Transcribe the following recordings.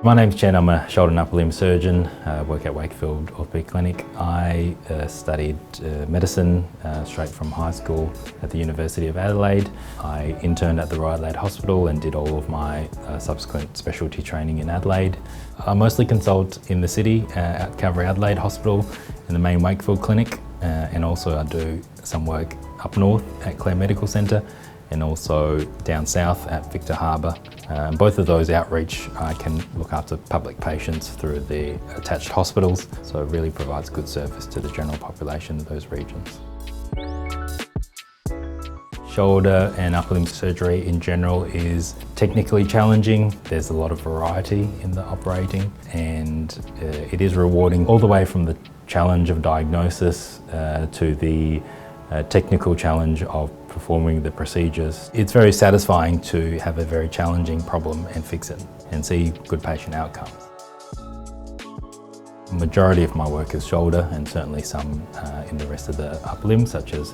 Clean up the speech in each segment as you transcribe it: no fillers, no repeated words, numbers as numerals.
My name's Chen, I'm a shoulder and upper limb surgeon. I work at Wakefield Orthopaedic Clinic. I studied medicine straight from high school at the University of Adelaide. I interned at the Royal Adelaide Hospital and did all of my subsequent specialty training in Adelaide. I mostly consult in the city at Calvary Adelaide Hospital in the main Wakefield Clinic, and also I do some work up north at Clare Medical Centre and also down south at Victor Harbor. Both of those outreach, I can look after public patients through the attached hospitals, so it really provides good service to the general population of those regions. Shoulder and upper limb surgery in general is technically challenging. There's a lot of variety in the operating, and it is rewarding all the way from the challenge of diagnosis to the technical challenge of performing the procedures. It's very satisfying to have a very challenging problem and fix it and see good patient outcomes. The majority of my work is shoulder, and certainly some in the rest of the upper limb, such as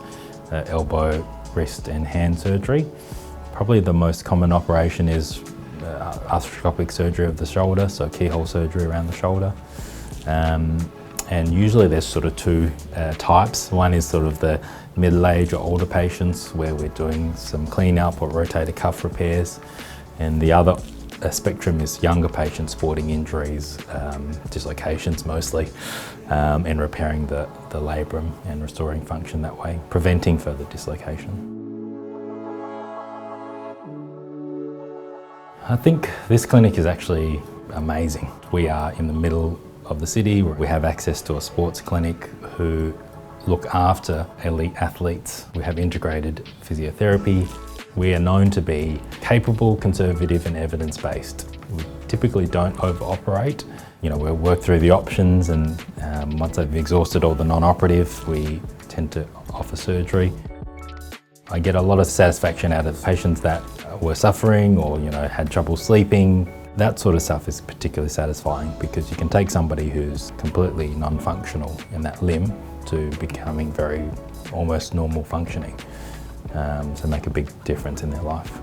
elbow, wrist and hand surgery. Probably the most common operation is arthroscopic surgery of the shoulder, so keyhole surgery around the shoulder. And usually there's sort of two types. One is sort of the middle-aged or older patients where we're doing some clean-up or rotator cuff repairs. And the other spectrum is younger patients, sporting injuries, dislocations mostly, and repairing the labrum and restoring function that way, preventing further dislocation. I think this clinic is actually amazing. We are in the middle of the city. We have access to a sports clinic who look after elite athletes. We have integrated physiotherapy. We are known to be capable, conservative and evidence-based. We typically don't over-operate. We'll work through the options, and once they've exhausted all the non-operative, we tend to offer surgery. I get a lot of satisfaction out of patients that were suffering or had trouble sleeping. That sort of stuff is particularly satisfying because you can take somebody who's completely non-functional in that limb to becoming very almost normal functioning, so make a big difference in their life.